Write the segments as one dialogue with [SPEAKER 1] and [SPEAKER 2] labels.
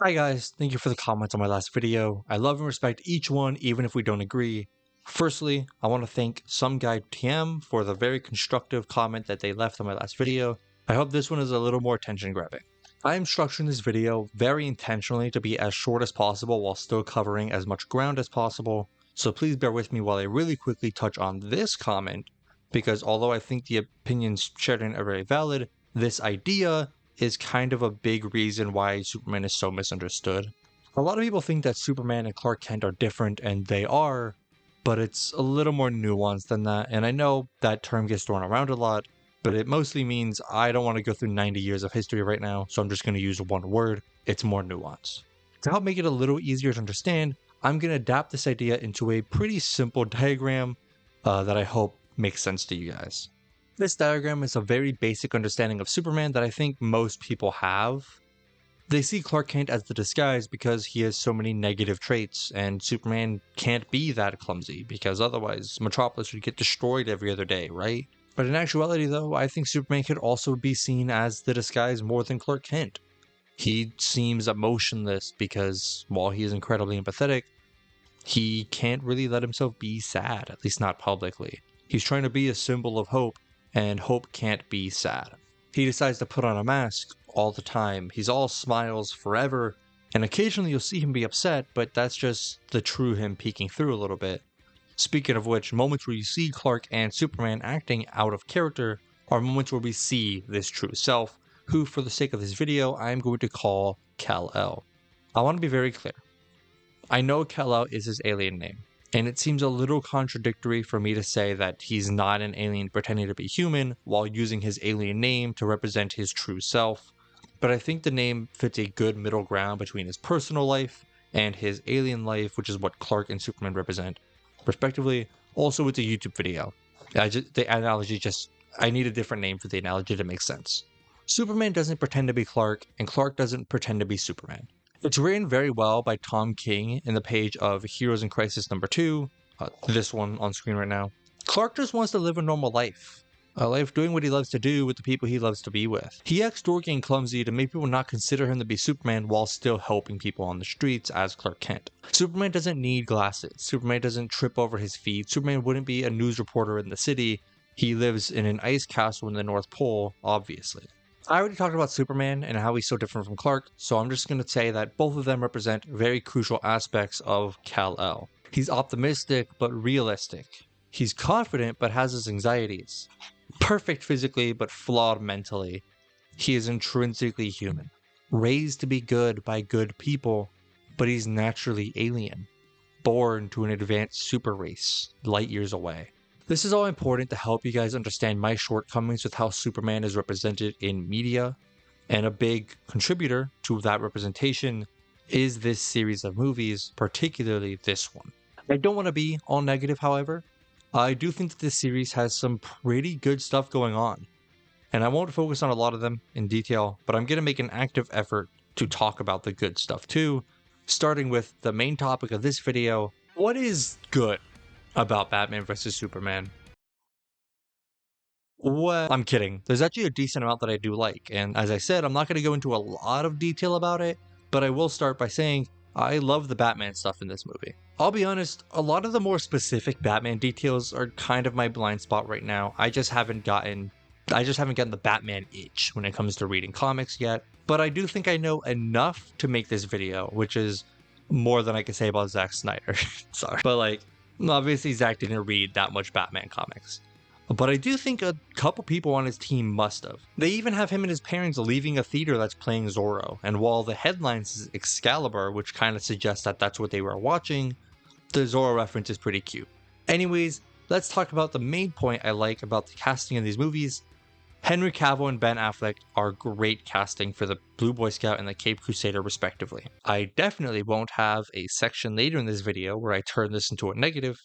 [SPEAKER 1] Hi guys, thank you for the comments on my last video. I love and respect each one even if we don't agree. Firstly, I want to thank Some Guy TM for the very constructive comment that they left on my last video. I hope this one is a little more attention grabbing. I am structuring this video very intentionally to be as short as possible while still covering as much ground as possible, so please bear with me while I really quickly touch on this comment, because although I think the opinions shared in it are very valid, this idea is kind of a big reason why Superman is so misunderstood. A lot of people think that Superman and Clark Kent are different, and they are, but it's a little more nuanced than that, and I know that term gets thrown around a lot, but it mostly means I don't want to go through 90 years of history right now, so I'm just going to use one word. It's more nuanced. To help make it a little easier to understand, I'm going to adapt this idea into a pretty simple diagram that I hope makes sense to you guys. This diagram is a very basic understanding of Superman that I think most people have. They see Clark Kent as the disguise because he has so many negative traits, and Superman can't be that clumsy because otherwise Metropolis would get destroyed every other day, right? But in actuality though, I think Superman could also be seen as the disguise more than Clark Kent. He seems emotionless because while he is incredibly empathetic, he can't really let himself be sad, at least not publicly. He's trying to be a symbol of hope, and hope can't be sad. He decides to put on a mask all the time. He's all smiles forever, and occasionally you'll see him be upset, but that's just the true him peeking through a little bit. Speaking of which, moments where you see Clark and Superman acting out of character are moments where we see this true self, who for the sake of this video, I am going to call Kal-El. I want to be very clear. I know Kal-El is his alien name, and it seems a little contradictory for me to say that he's not an alien pretending to be human while using his alien name to represent his true self, but I think the name fits a good middle ground between his personal life and his alien life, which is what Clark and Superman represent, respectively. Also, it's a YouTube video. I need a different name for the analogy to make sense. Superman doesn't pretend to be Clark, and Clark doesn't pretend to be Superman. It's written very well by Tom King in the page of Heroes in Crisis number 2, this one on screen right now. Clark just wants to live a normal life. A life doing what he loves to do with the people he loves to be with. He acts dorky and clumsy to make people not consider him to be Superman while still helping people on the streets as Clark Kent. Superman doesn't need glasses. Superman doesn't trip over his feet. Superman wouldn't be a news reporter in the city. He lives in an ice castle in the North Pole, obviously. I already talked about Superman and how he's so different from Clark, so I'm just going to say that both of them represent very crucial aspects of Kal-El. He's optimistic but realistic. He's confident but has his anxieties. Perfect physically but flawed mentally. He is intrinsically human. Raised to be good by good people, but he's naturally alien. Born to an advanced super race, light years away. This is all important to help you guys understand my shortcomings with how Superman is represented in media, and a big contributor to that representation is this series of movies, particularly this one. I don't want to be all negative, however. I do think that this series has some pretty good stuff going on, and I won't focus on a lot of them in detail, but I'm going to make an active effort to talk about the good stuff too, starting with the main topic of this video: what is good about Batman vs. Superman? Well, I'm kidding. There's actually a decent amount that I do like, and as I said, I'm not going to go into a lot of detail about it, but I will start by saying I love the Batman stuff in this movie. I'll be honest, a lot of the more specific Batman details are kind of my blind spot right now. I just haven't gotten the Batman itch when it comes to reading comics yet, but I do think I know enough to make this video, which is more than I can say about Zack Snyder. Sorry. But obviously Zack didn't read that much Batman comics. But I do think a couple people on his team must have. They even have him and his parents leaving a theater that's playing Zorro, and while the headlines is Excalibur, which kind of suggests that that's what they were watching, the Zorro reference is pretty cute. Anyways, let's talk about the main point I like about the casting in these movies. Henry Cavill and Ben Affleck are great casting for the Blue Boy Scout and the Cape Crusader respectively. I definitely won't have a section later in this video where I turn this into a negative.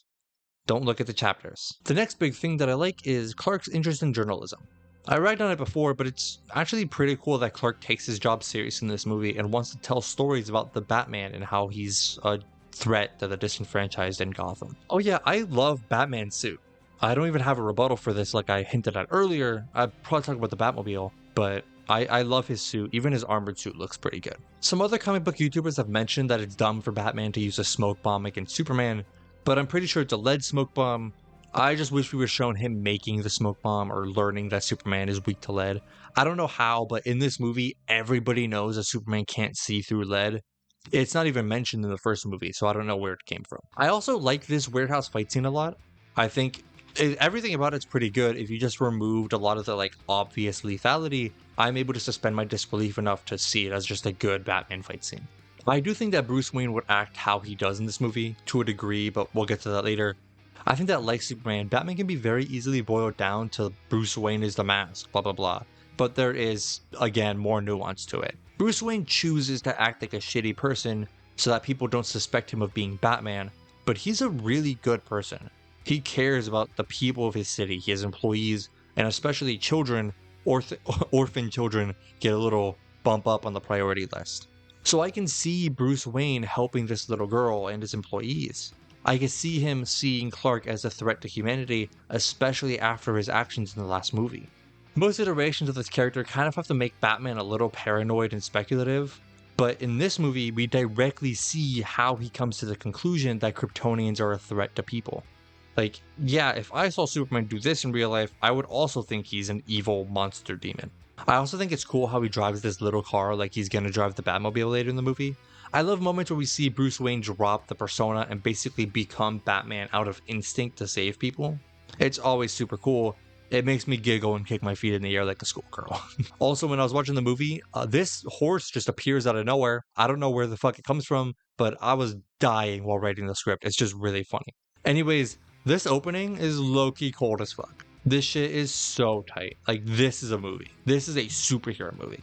[SPEAKER 1] Don't look at the chapters. The next big thing that I like is Clark's interest in journalism. I read on it before, but it's actually pretty cool that Clark takes his job seriously in this movie and wants to tell stories about the Batman and how he's a threat to the disenfranchised in Gotham. Oh yeah, I love Batman's suit. I don't even have a rebuttal for this like I hinted at earlier. I'd probably talk about the Batmobile, but I love his suit. Even his armored suit looks pretty good. Some other comic book YouTubers have mentioned that it's dumb for Batman to use a smoke bomb against Superman, but I'm pretty sure it's a lead smoke bomb. I just wish we were shown him making the smoke bomb or learning that Superman is weak to lead. I don't know how, but in this movie, everybody knows that Superman can't see through lead. It's not even mentioned in the first movie, so I don't know where it came from. I also like this warehouse fight scene a lot. I think everything about it's pretty good. If you just removed a lot of the like obvious lethality, I'm able to suspend my disbelief enough to see it as just a good Batman fight scene. I do think that Bruce Wayne would act how he does in this movie, to a degree, but we'll get to that later. I think that, like Superman, Batman can be very easily boiled down to Bruce Wayne is the mask, blah blah blah. But there is, again, more nuance to it. Bruce Wayne chooses to act like a shitty person so that people don't suspect him of being Batman, but he's a really good person. He cares about the people of his city, his employees, and especially children, orphan children, get a little bump up on the priority list. So I can see Bruce Wayne helping this little girl and his employees. I can see him seeing Clark as a threat to humanity, especially after his actions in the last movie. Most iterations of this character kind of have to make Batman a little paranoid and speculative, but in this movie we directly see how he comes to the conclusion that Kryptonians are a threat to people. Like, yeah, if I saw Superman do this in real life, I would also think he's an evil monster demon. I also think it's cool how he drives this little car like he's gonna drive the Batmobile later in the movie. I love moments where we see Bruce Wayne drop the persona and basically become Batman out of instinct to save people. It's always super cool. It makes me giggle and kick my feet in the air like a schoolgirl. Also, when I was watching the movie, this horse just appears out of nowhere. I don't know where the fuck it comes from, but I was dying while writing the script. It's just really funny. Anyways, this opening is low-key cold as fuck. This shit is so tight. Like, this is a movie. This is a superhero movie.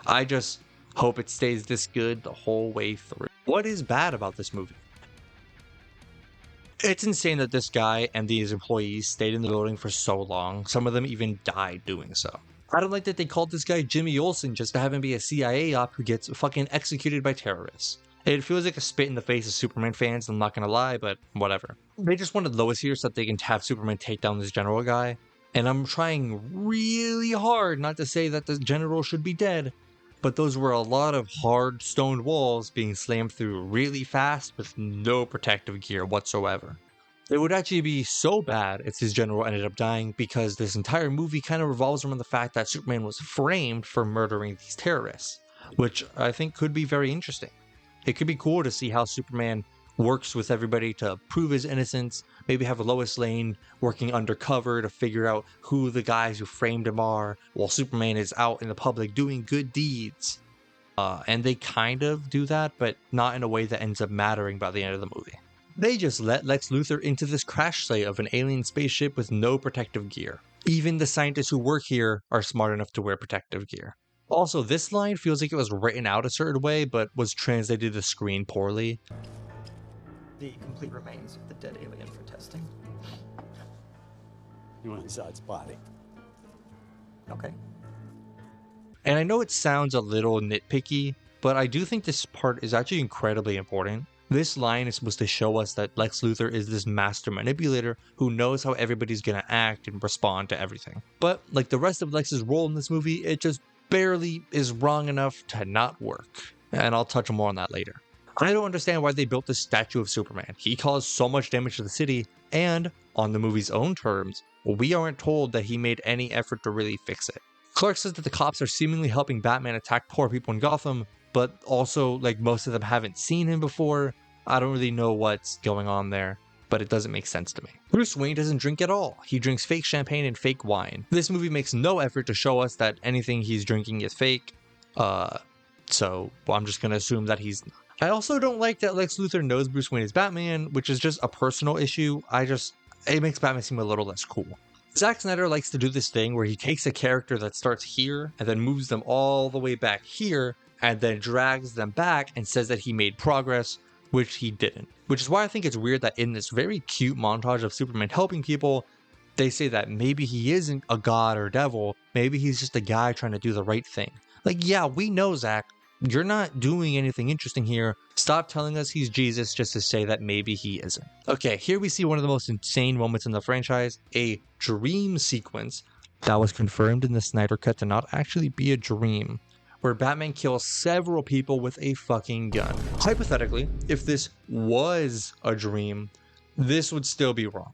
[SPEAKER 1] I just hope it stays this good the whole way through. What is bad about this movie? It's insane that this guy and these employees stayed in the building for so long. Some of them even died doing so. I don't like that they called this guy Jimmy Olsen just to have him be a CIA op who gets fucking executed by terrorists. It feels like a spit in the face of Superman fans, I'm not gonna lie, but whatever. They just wanted Lois here so that they can have Superman take down this general guy. And I'm trying really hard not to say that the general should be dead, but those were a lot of hard stone walls being slammed through really fast with no protective gear whatsoever. It would actually be so bad if this general ended up dying, because this entire movie kind of revolves around the fact that Superman was framed for murdering these terrorists, which I think could be very interesting. It could be cool to see how Superman works with everybody to prove his innocence, maybe have Lois Lane working undercover to figure out who the guys who framed him are, while Superman is out in the public doing good deeds. And they kind of do that, but not in a way that ends up mattering by the end of the movie. They just let Lex Luthor into this crash site of an alien spaceship with no protective gear. Even the scientists who work here are smart enough to wear protective gear. Also, this line feels like it was written out a certain way, but was translated to the screen poorly.
[SPEAKER 2] The complete remains of the dead alien for testing.
[SPEAKER 3] You want Zod's body?
[SPEAKER 2] Okay.
[SPEAKER 1] And I know it sounds a little nitpicky, but I do think this part is actually incredibly important. This line is supposed to show us that Lex Luthor is this master manipulator who knows how everybody's gonna act and respond to everything. But like the rest of Lex's role in this movie, it just barely is wrong enough to not work. And I'll touch more on that later. I don't understand why they built this statue of Superman. He caused so much damage to the city, and on the movie's own terms, we aren't told that he made any effort to really fix it. Clark says that the cops are seemingly helping Batman attack poor people in Gotham, but also, like, most of them haven't seen him before. I don't really know what's going on there, but it doesn't make sense to me. Bruce Wayne doesn't drink at all. He drinks fake champagne and fake wine. This movie makes no effort to show us that anything he's drinking is fake, so I'm just gonna assume that he's not. I also don't like that Lex Luthor knows Bruce Wayne is Batman, which is just a personal issue. It makes Batman seem a little less cool. Zack Snyder likes to do this thing where he takes a character that starts here and then moves them all the way back here and then drags them back and says that he made progress, which he didn't. Which is why I think it's weird that in this very cute montage of Superman helping people, they say that maybe he isn't a god or devil, maybe he's just a guy trying to do the right thing. Like, yeah, we know, Zack, you're not doing anything interesting here. Stop telling us he's Jesus just to say that maybe he isn't. Okay, here we see one of the most insane moments in the franchise, a dream sequence That was confirmed in the Snyder Cut to not actually be a dream, where Batman kills several people with a fucking gun. Hypothetically, if this was a dream, this would still be wrong.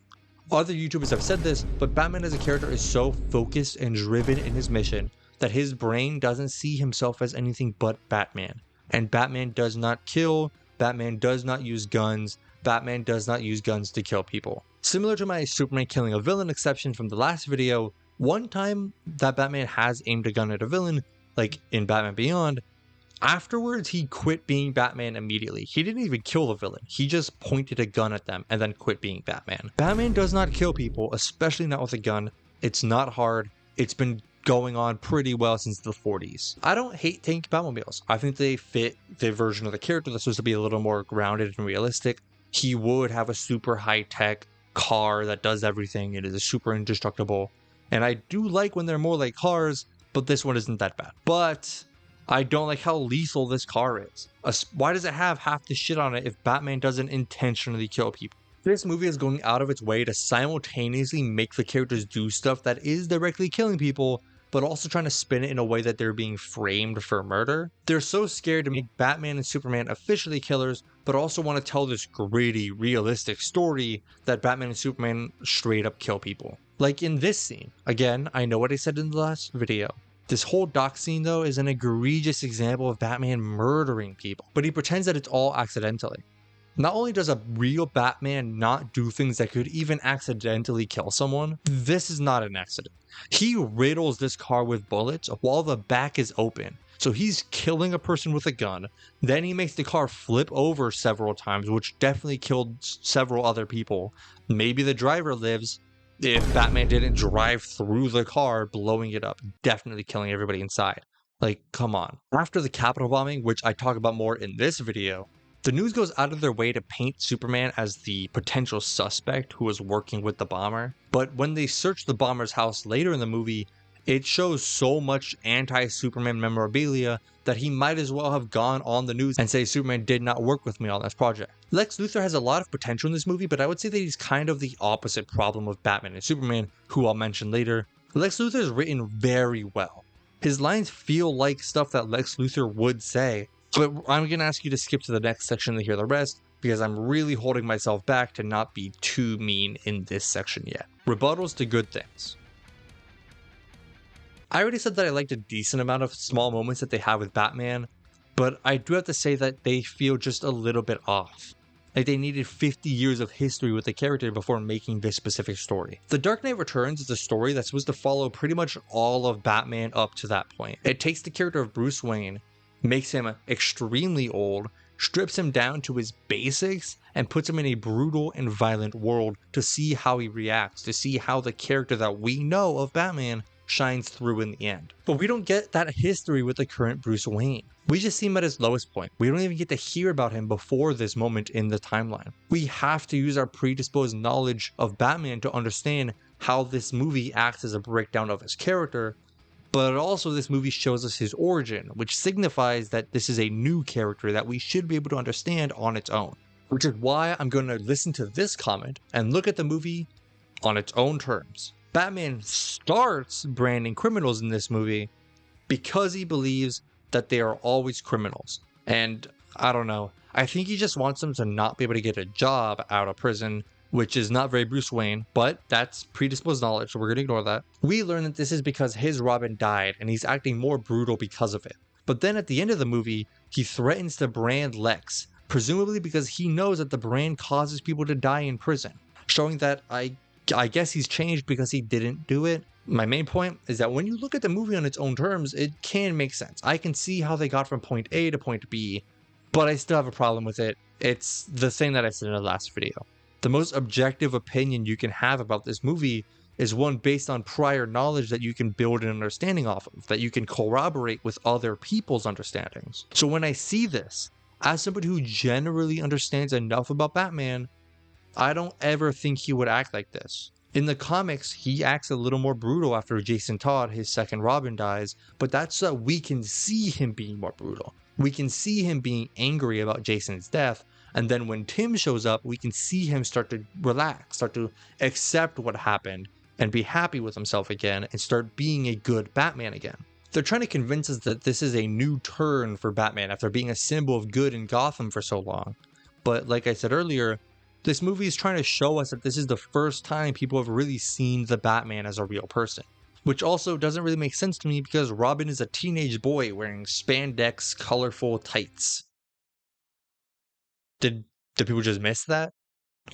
[SPEAKER 1] Other YouTubers have said this, but Batman as a character is so focused and driven in his mission that his brain doesn't see himself as anything but Batman. And Batman does not kill, Batman does not use guns, Batman does not use guns to kill people. Similar to my Superman killing a villain exception from the last video, one time that Batman has aimed a gun at a villain, like in Batman Beyond, afterwards he quit being Batman immediately. He didn't even kill the villain, he just pointed a gun at them and then quit being Batman. Batman does not kill people, especially not with a gun. It's not hard. It's been going on pretty well since the 40s. I don't hate tank Batmobiles. I think they fit the version of the character that's supposed to be a little more grounded and realistic. He would have a super high-tech car that does everything. It is super indestructible. And I do like when they're more like cars, but this one isn't that bad. But I don't like how lethal this car is. Why does it have half the shit on it if Batman doesn't intentionally kill people? This movie is going out of its way to simultaneously make the characters do stuff that is directly killing people, but also trying to spin it in a way that they're being framed for murder. They're so scared to make Batman and Superman officially killers, but also want to tell this gritty, realistic story that Batman and Superman straight up kill people. Like in this scene. Again, I know what I said in the last video. This whole dock scene though is an egregious example of Batman murdering people, but he pretends that it's all accidentally. Not only does a real Batman not do things that could even accidentally kill someone, this is not an accident. He riddles this car with bullets while the back is open. So he's killing a person with a gun, then he makes the car flip over several times, which definitely killed several other people. Maybe the driver lives, if Batman didn't drive through the car, blowing it up, definitely killing everybody inside. Like, come on. After the Capitol bombing, which I talk about more in this video, the news goes out of their way to paint Superman as the potential suspect who was working with the bomber. But when they search the bomber's house later in the movie, it shows so much anti-Superman memorabilia that he might as well have gone on the news and say Superman did not work with me on this project. Lex Luthor has a lot of potential in this movie, but I would say that he's kind of the opposite problem of Batman and Superman, who I'll mention later. Lex Luthor is written very well. His lines feel like stuff that Lex Luthor would say, but I'm going to ask you to skip to the next section to hear the rest, because I'm really holding myself back to not be too mean in this section yet. Rebuttals to good things. I already said that I liked a decent amount of small moments that they have with Batman, but I do have to say that they feel just a little bit off. Like they needed 50 years of history with the character before making this specific story. The Dark Knight Returns is a story that's supposed to follow pretty much all of Batman up to that point. It takes the character of Bruce Wayne, makes him extremely old, strips him down to his basics, and puts him in a brutal and violent world to see how he reacts, to see how the character that we know of Batman shines through in the end. But we don't get that history with the current Bruce Wayne. We just see him at his lowest point. We don't even get to hear about him before this moment in the timeline. We have to use our predisposed knowledge of Batman to understand how this movie acts as a breakdown of his character, but also this movie shows us his origin, which signifies that this is a new character that we should be able to understand on its own. Which is why I'm going to listen to this comment and look at the movie on its own terms. Batman starts branding criminals in this movie because he believes that they are always criminals. And I don't know, I think he just wants them to not be able to get a job out of prison, which is not very Bruce Wayne, but that's predisposed knowledge, so we're going to ignore that. We learn that this is because his Robin died and he's acting more brutal because of it. But then at the end of the movie, he threatens to brand Lex, presumably because he knows that the brand causes people to die in prison, showing that I guess he's changed because he didn't do it. My main point is that when you look at the movie on its own terms, it can make sense. I can see how they got from point A to point B, but I still have a problem with it. It's the thing that I said in the last video. The most objective opinion you can have about this movie is one based on prior knowledge that you can build an understanding off of, that you can corroborate with other people's understandings. So when I see this, as somebody who generally understands enough about Batman, I don't ever think he would act like this. In the comics, he acts a little more brutal after Jason Todd, his second Robin, dies, but that's so that we can see him being more brutal. We can see him being angry about Jason's death, and then when Tim shows up, we can see him start to relax, start to accept what happened, and be happy with himself again and start being a good Batman again. They're trying to convince us that this is a new turn for Batman after being a symbol of good in Gotham for so long. But like I said earlier, this movie is trying to show us that this is the first time people have really seen the Batman as a real person. Which also doesn't really make sense to me because Robin is a teenage boy wearing spandex, colorful tights. Did people just miss that?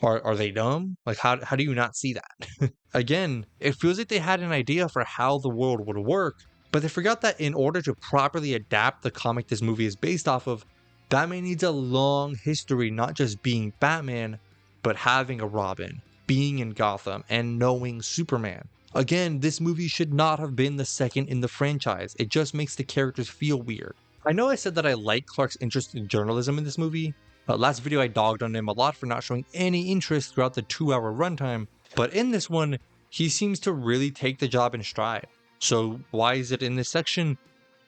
[SPEAKER 1] Are they dumb? Like, how do you not see that? Again, it feels like they had an idea for how the world would work, but they forgot that in order to properly adapt the comic this movie is based off of, Batman needs a long history, not just being Batman, but having a Robin, being in Gotham, and knowing Superman. Again, this movie should not have been the second in the franchise. It just makes the characters feel weird. I know I said that I like Clark's interest in journalism in this movie. Last video I dogged on him a lot for not showing any interest throughout the 2-hour runtime, but in this one, he seems to really take the job in stride. So why is it in this section?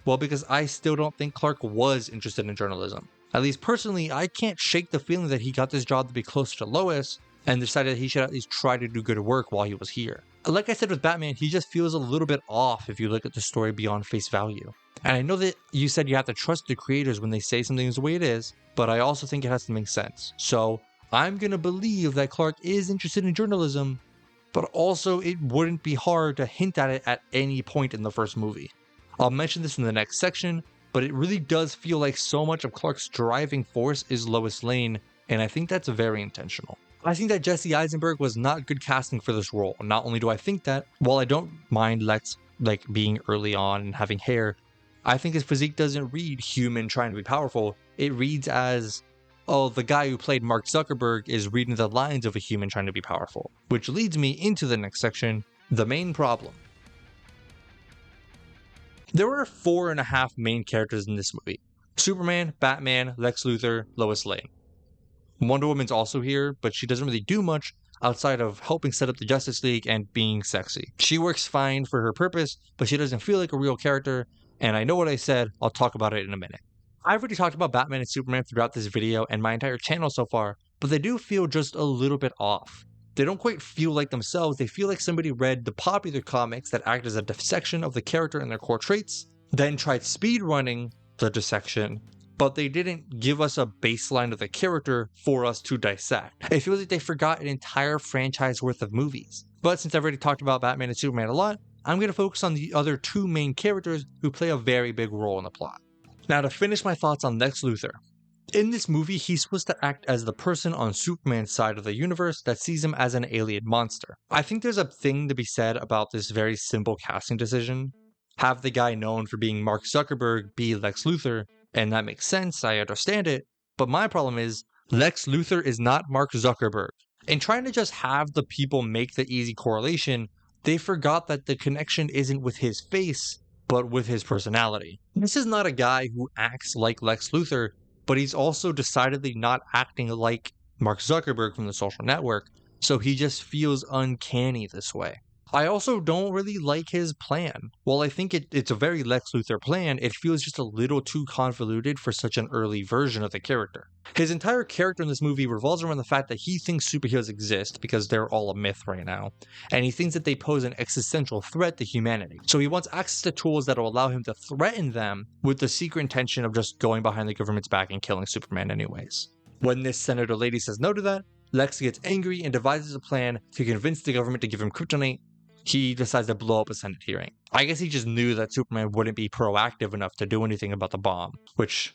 [SPEAKER 1] Well, because I still don't think Clark was interested in journalism. At least personally, I can't shake the feeling that he got this job to be closer to Lois and decided he should at least try to do good work while he was here. Like I said with Batman, he just feels a little bit off if you look at the story beyond face value. And I know that you said you have to trust the creators when they say something is the way it is, but I also think it has to make sense. So I'm gonna believe that Clark is interested in journalism, but also it wouldn't be hard to hint at it at any point in the first movie. I'll mention this in the next section, but it really does feel like so much of Clark's driving force is Lois Lane, and I think that's very intentional. I think that Jesse Eisenberg was not good casting for this role. Not only do I think that, while I don't mind Lex being early on and having hair, I think his physique doesn't read human trying to be powerful. It reads as, oh, the guy who played Mark Zuckerberg is reading the lines of a human trying to be powerful. Which leads me into the next section, the main problem. There were 4.5 main characters in this movie. Superman, Batman, Lex Luthor, Lois Lane. Wonder Woman's also here, but she doesn't really do much outside of helping set up the Justice League and being sexy. She works fine for her purpose, but she doesn't feel like a real character, and I know what I said, I'll talk about it in a minute. I've already talked about Batman and Superman throughout this video and my entire channel so far, but they do feel just a little bit off. They don't quite feel like themselves, they feel like somebody read the popular comics that act as a dissection of the character and their core traits, then tried speedrunning the dissection, but they didn't give us a baseline of the character for us to dissect. It feels like they forgot an entire franchise worth of movies. But since I've already talked about Batman and Superman a lot, I'm going to focus on the other two main characters who play a very big role in the plot. Now to finish my thoughts on Lex Luthor. In this movie, he's supposed to act as the person on Superman's side of the universe that sees him as an alien monster. I think there's a thing to be said about this very simple casting decision. Have the guy known for being Mark Zuckerberg be Lex Luthor, and that makes sense, I understand it, but my problem is, Lex Luthor is not Mark Zuckerberg. In trying to just have the people make the easy correlation, they forgot that the connection isn't with his face, but with his personality. This is not a guy who acts like Lex Luthor, but he's also decidedly not acting like Mark Zuckerberg from The Social Network, so he just feels uncanny this way. I also don't really like his plan. While I think it's a very Lex Luthor plan, it feels just a little too convoluted for such an early version of the character. His entire character in this movie revolves around the fact that he thinks superheroes exist because they're all a myth right now, and he thinks that they pose an existential threat to humanity. So he wants access to tools that will allow him to threaten them with the secret intention of just going behind the government's back and killing Superman anyways. When this senator lady says no to that, Lex gets angry and devises a plan to convince the government to give him kryptonite. He decides to blow up a Senate hearing. I guess he just knew that Superman wouldn't be proactive enough to do anything about the bomb, which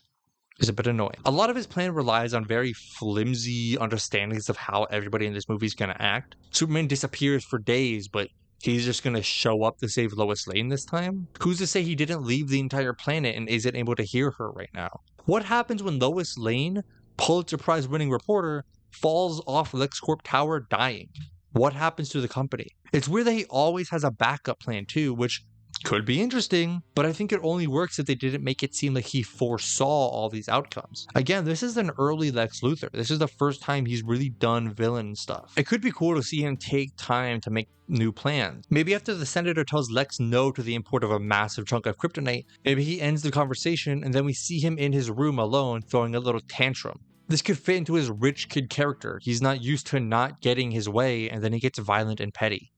[SPEAKER 1] is a bit annoying. A lot of his plan relies on very flimsy understandings of how everybody in this movie is going to act. Superman disappears for days, but he's just going to show up to save Lois Lane this time? Who's to say he didn't leave the entire planet and isn't able to hear her right now? What happens when Lois Lane, Pulitzer Prize winning reporter, falls off LexCorp Tower dying? What happens to the company? It's weird that he always has a backup plan too, which could be interesting, but I think it only works if they didn't make it seem like he foresaw all these outcomes. Again, this is an early Lex Luthor. This is the first time he's really done villain stuff. It could be cool to see him take time to make new plans. Maybe after the senator tells Lex no to the import of a massive chunk of kryptonite, maybe he ends the conversation and then we see him in his room alone throwing a little tantrum. This could fit into his rich kid character. He's not used to not getting his way, and then he gets violent and petty.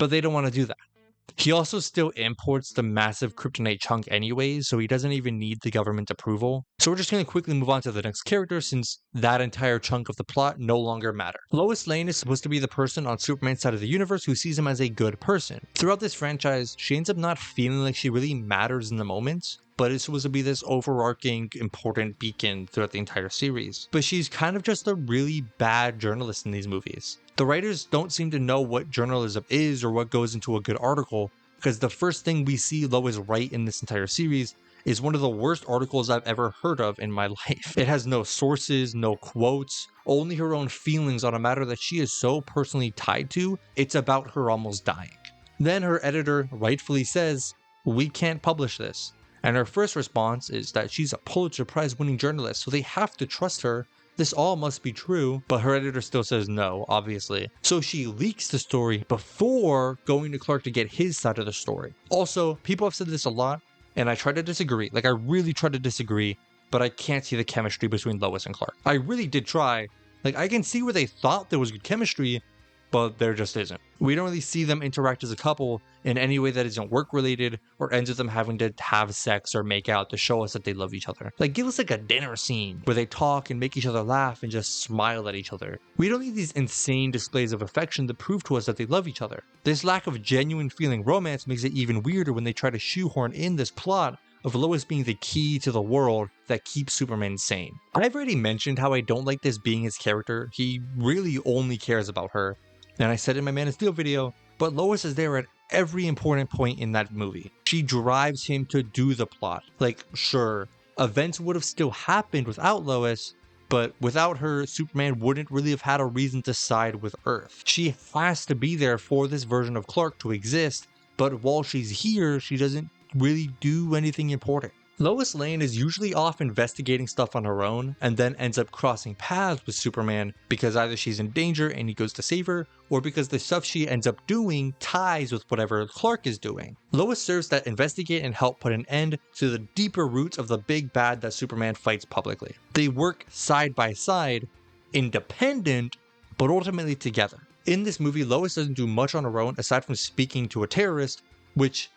[SPEAKER 1] but they don't want to do that. He also still imports the massive kryptonite chunk anyways, so he doesn't even need the government approval. So we're just going to quickly move on to the next character since that entire chunk of the plot no longer matters. Lois Lane is supposed to be the person on Superman's side of the universe who sees him as a good person. Throughout this franchise, she ends up not feeling like she really matters in the moment, but it's supposed to be this overarching important beacon throughout the entire series. But she's kind of just a really bad journalist in these movies. The writers don't seem to know what journalism is or what goes into a good article, because the first thing we see Lois write in this entire series is one of the worst articles I've ever heard of in my life. It has no sources, no quotes, only her own feelings on a matter that she is so personally tied to, it's about her almost dying. Then her editor rightfully says, "We can't publish this." And her first response is that she's a Pulitzer Prize winning journalist, so they have to trust her. This all must be true, but her editor still says no, obviously. So she leaks the story before going to Clark to get his side of the story. Also, people have said this a lot, and I try to disagree. I really try to disagree, but I can't see the chemistry between Lois and Clark. I really did try. I can see where they thought there was good chemistry, but there just isn't. We don't really see them interact as a couple in any way that isn't work related or ends with them having to have sex or make out to show us that they love each other. Give us a dinner scene where they talk and make each other laugh and just smile at each other. We don't need these insane displays of affection to prove to us that they love each other. This lack of genuine feeling romance makes it even weirder when they try to shoehorn in this plot of Lois being the key to the world that keeps Superman sane. I've already mentioned how I don't like this being his character. He really only cares about her. And I said in my Man of Steel video, but Lois is there at every important point in that movie. She drives him to do the plot. Sure, events would have still happened without Lois, but without her, Superman wouldn't really have had a reason to side with Earth. She has to be there for this version of Clark to exist, but while she's here, she doesn't really do anything important. Lois Lane is usually off investigating stuff on her own and then ends up crossing paths with Superman because either she's in danger and he goes to save her, or because the stuff she ends up doing ties with whatever Clark is doing. Lois serves to investigate and help put an end to the deeper roots of the big bad that Superman fights publicly. They work side by side, independent, but ultimately together. In this movie, Lois doesn't do much on her own aside from speaking to a terrorist, which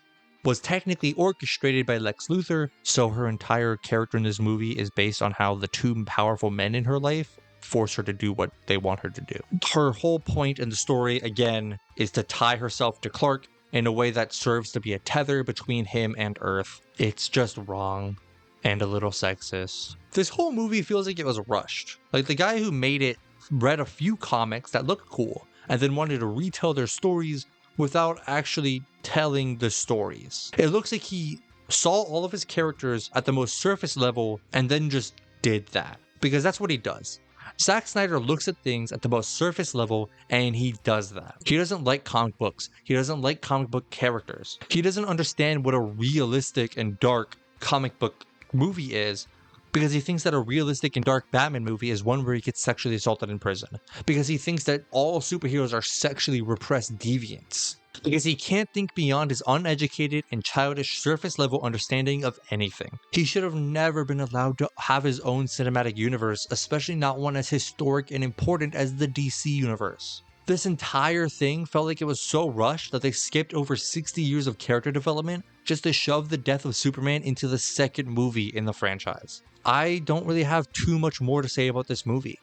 [SPEAKER 1] was technically orchestrated by Lex Luthor, so her entire character in this movie is based on how the two powerful men in her life force her to do what they want her to do. Her whole point in the story, again, is to tie herself to Clark in a way that serves to be a tether between him and Earth. It's just wrong and a little sexist. This whole movie feels like it was rushed. The guy who made it read a few comics that looked cool and then wanted to retell their stories without actually telling the stories. It looks like he saw all of his characters at the most surface level and then just did that. Because that's what he does. Zack Snyder looks at things at the most surface level and he does that. He doesn't like comic books. He doesn't like comic book characters. He doesn't understand what a realistic and dark comic book movie is, because he thinks that a realistic and dark Batman movie is one where he gets sexually assaulted in prison. Because he thinks that all superheroes are sexually repressed deviants. Because he can't think beyond his uneducated and childish surface level understanding of anything. He should have never been allowed to have his own cinematic universe, especially not one as historic and important as the DC universe. This entire thing felt like it was so rushed that they skipped over 60 years of character development just to shove the death of Superman into the second movie in the franchise. I don't really have too much more to say about this movie.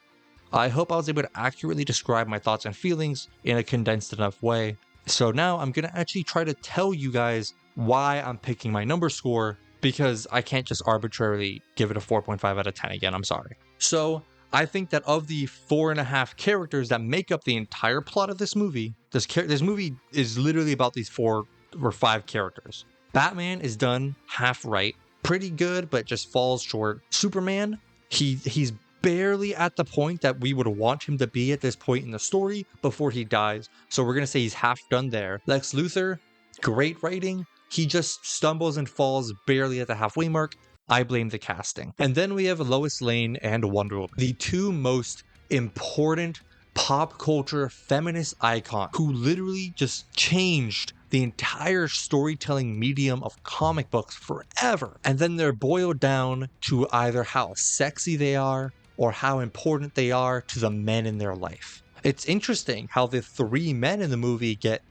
[SPEAKER 1] I hope I was able to accurately describe my thoughts and feelings in a condensed enough way. So now I'm going to actually try to tell you guys why I'm picking my number score, because I can't just arbitrarily give it a 4.5 out of 10 again, I'm sorry. So I think that of the 4.5 characters that make up the entire plot of this movie, this movie is literally about these 4 or 5 characters. Batman is done half right, pretty good, but just falls short. Superman, he's barely at the point that we would want him to be at this point in the story before he dies. So we're going to say he's half done there. Lex Luthor, great writing. He just stumbles and falls barely at the halfway mark. I blame the casting. And then we have Lois Lane and Wonder Woman, the two most important pop culture feminist icons who literally just changed the entire storytelling medium of comic books forever. And then they're boiled down to either how sexy they are or how important they are to the men in their life. It's interesting how the 3 men in the movie get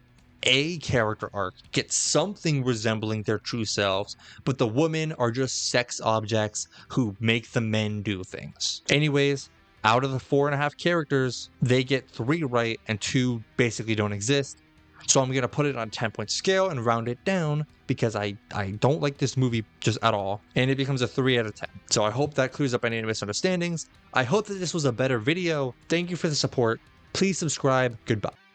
[SPEAKER 1] a character arc, get something resembling their true selves, but the women are just sex objects who make the men do things. Anyways, out of the 4.5 characters, they get 3 right and 2 basically don't exist. So I'm going to put it on a 10-point scale and round it down because I don't like this movie just at all. And it becomes a 3 out of 10. So I hope that clears up any misunderstandings. I hope that this was a better video. Thank you for the support. Please subscribe. Goodbye.